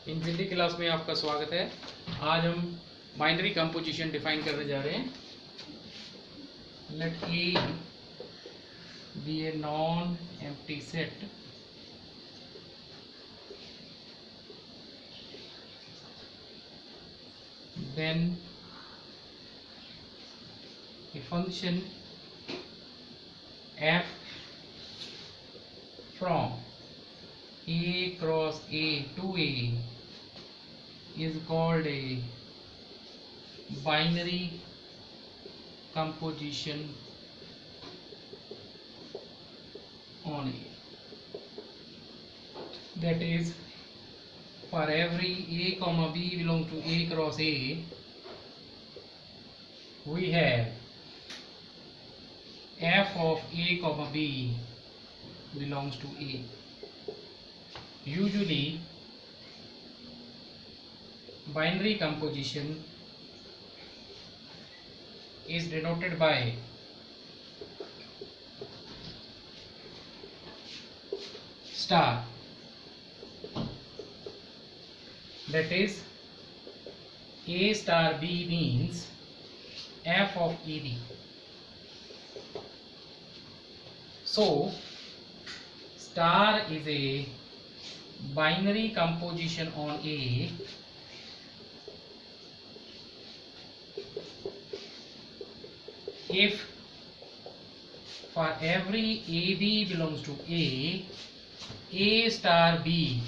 Infinity class में आपका स्वागत है। आज हम बाइनरी कंपोजिशन डिफाइन करने जा रहे हैं। Let A B a non empty set then a function f from a cross a to a is called a binary composition on a. That is, for every a comma b belong to a cross a, we have f of a comma b belongs to a. Usually binary composition is denoted by star, that is a star b means f of eb. So star is a binary composition on a if for every ab belongs to a star b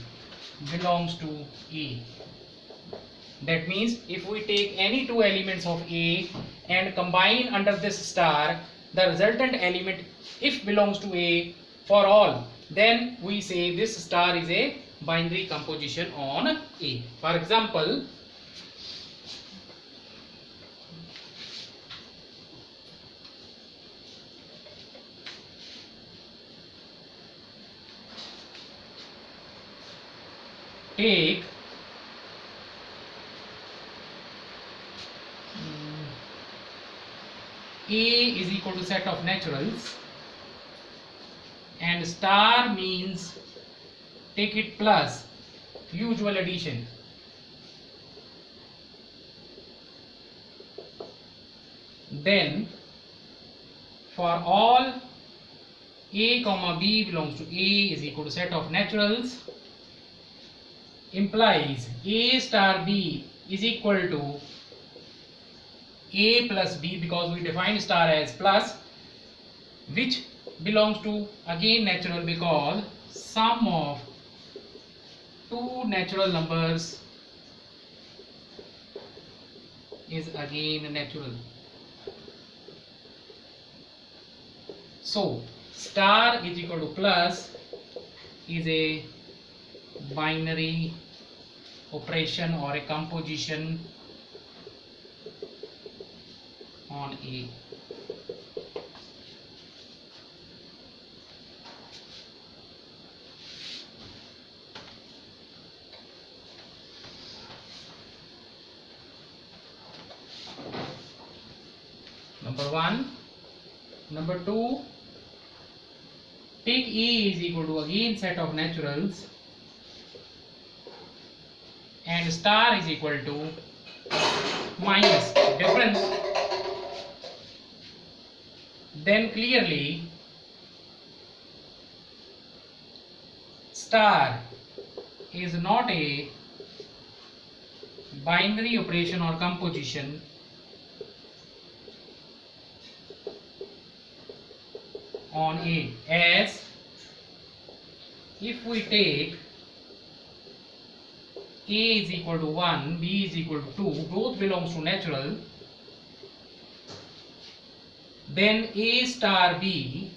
belongs to a. That means if we take any two elements of a and combine under this star, the resultant element if belongs to a for all, then we say this star is a binary composition on a. For example, take a is equal to set of naturals and star means take it plus usual addition. Then for all a comma b belongs to a is equal to set of naturals implies a star b is equal to a plus b, because we define star as plus, which belongs to again natural because sum of two natural numbers is again natural. So star is equal to plus is a binary operation or a composition on a. Number one. Number two, take a is equal to again set of naturals and star is equal to minus difference. Then clearly star is not a binary operation or composition on a, as if we take a is equal to 1, b is equal to 2, both belongs to natural, then a star b,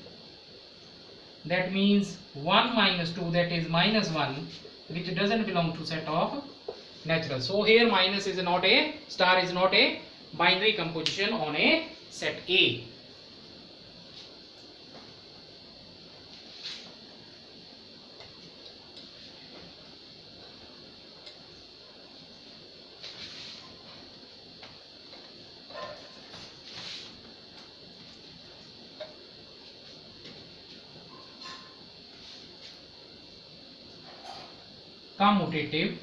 that means 1 minus 2, that is minus 1, which doesn't belong to set of natural. So here minus is not a, star is not a binary composition on a set A. Commutative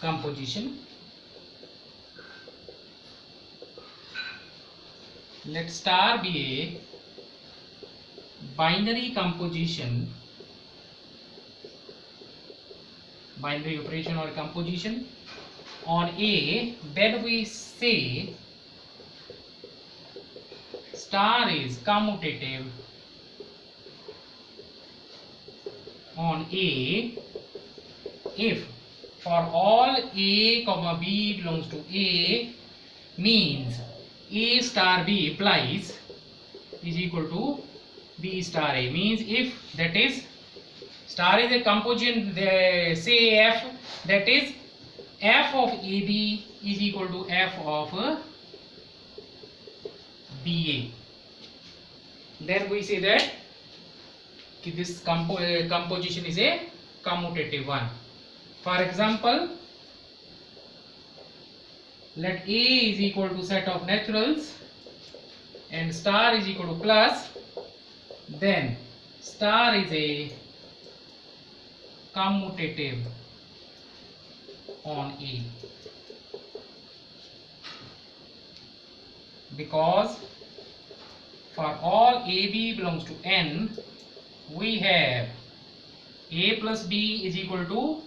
composition. Let star be a binary composition, binary operation or composition on A, then we say star is commutative on A if for all A comma B belongs to A, means A star B implies is equal to B star A, means if, that is, star is a composition, say F, that is F of AB is equal to F of BA. Then we say that this composition is a commutative one. For example, let A is equal to set of naturals and star is equal to plus, then star is a commutative on A, because for all AB belongs to N, we have A plus B is equal to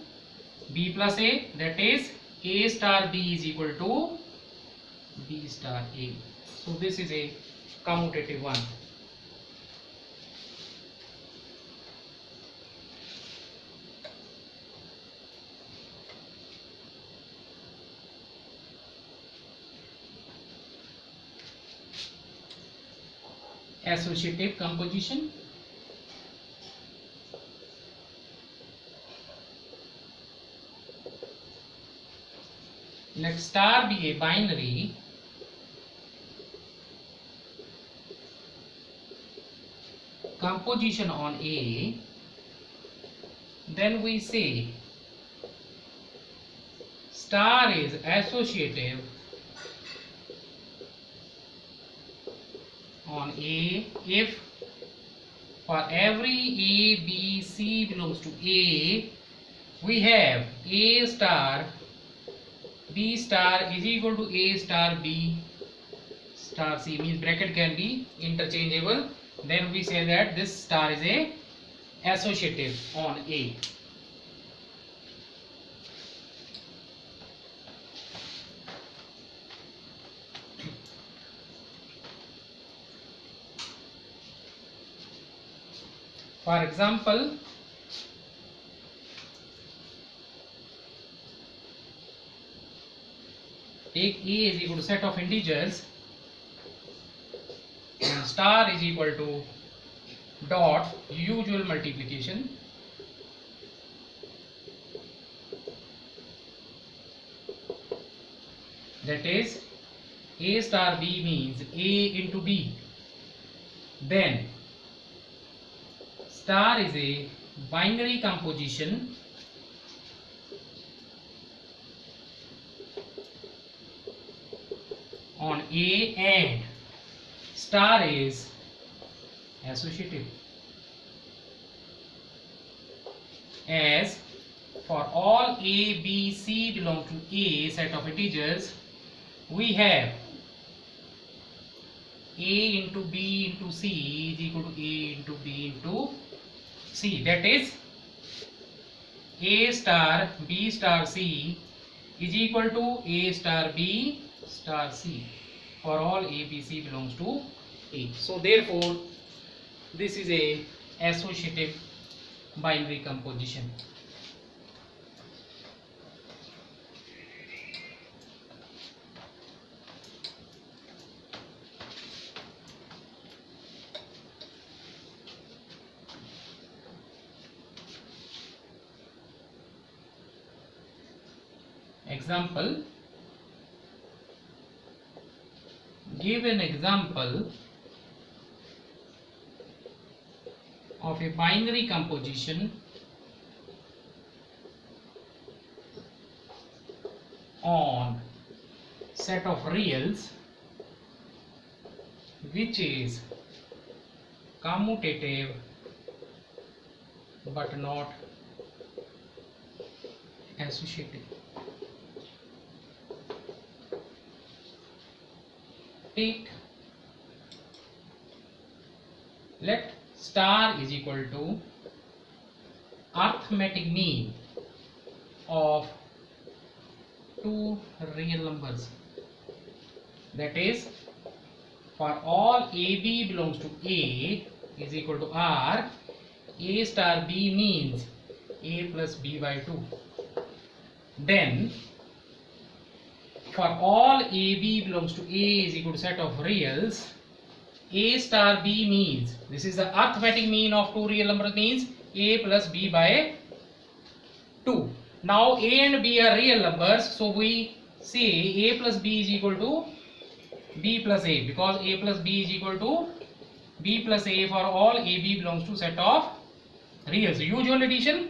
B plus A, that is A star B is equal to B star A. So this is a commutative one. Associative composition. Let star be a binary composition on A, then we say star is associative on A if for every A, B, C belongs to A, we have A star B star is equal to A star B star C, means bracket can be interchangeable. Then we say that this star is a associative on A. For example, take A is equal to set of integers and star is equal to dot usual multiplication. That is A star B means A into B. Then star is a binary composition on A and star is associative, as for all A, B, C belong to A set of integers, we have A into B into C is equal to A into B into C. That is A star B star C is equal to A star B star C for all A, B, C belongs to A. So therefore this is a associative binary composition. Example. Give an example of a binary composition on set of reals which is commutative but not associative. take, let star is equal to arithmetic mean of two real numbers. That is, for all AB belongs to A is equal to R, A star B means A plus B by 2. Then for all AB belongs to A is equal to set of reals, A star B means, this is the arithmetic mean of two real numbers, means A plus B by 2. Now A and B are real numbers, so we say A plus B is equal to B plus A, because A plus B is equal to B plus A for all AB belongs to set of reals. Usual addition.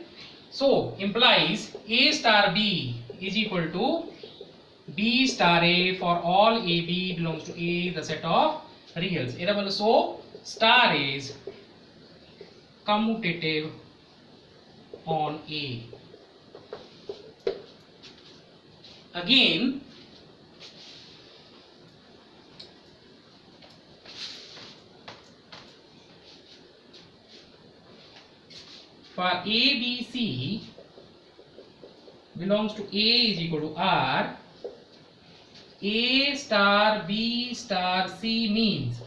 So implies A star B is equal to B star A for all AB belongs to A, the set of reals. So star is commutative on A. Again, for A, B, C belongs to A is equal to R, A star B star C means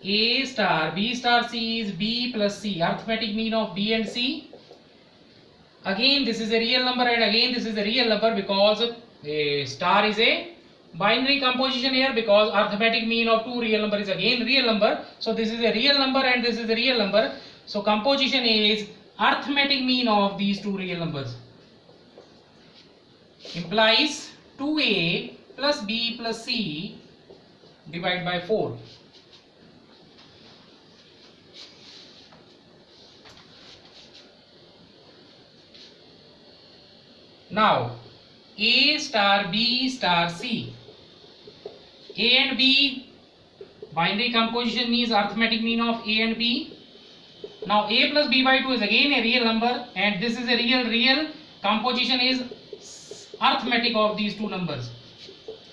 A star B star C is B plus C, arithmetic mean of B and C. Again this is a real number and again this is a real number, because a star is a binary composition here, because arithmetic mean of two real number is again real number. So this is a real number and this is a real number. So composition is arithmetic mean of these two real numbers. Implies 2A plus B plus C divided by 4. Now A star B star C, A and B binary composition means arithmetic mean of A and B. Now A plus B by 2 is again a real number and this is a real composition is arithmetic of these two numbers.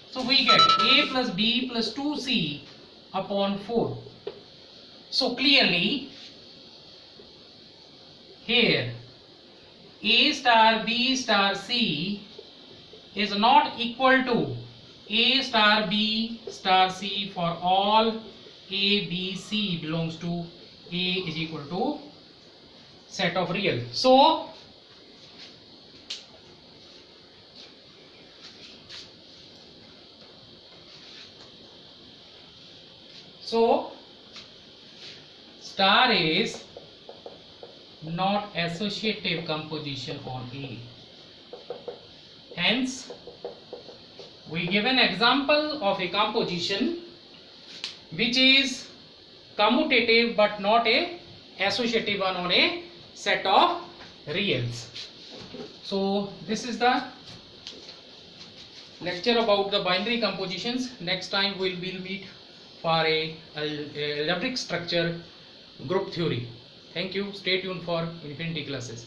So we get A plus B plus 2C upon 4. So clearly here A star B star C is not equal to A star B star C for all A, B, C belongs to A is equal to set of real. So star is not associative composition on A. Hence, we give an example of a composition which is commutative but not a associative one on a set of reals. So this is the lecture about the binary compositions. Next time we will meet for a algebraic structure group theory. Thank you. Stay tuned for Infinity classes.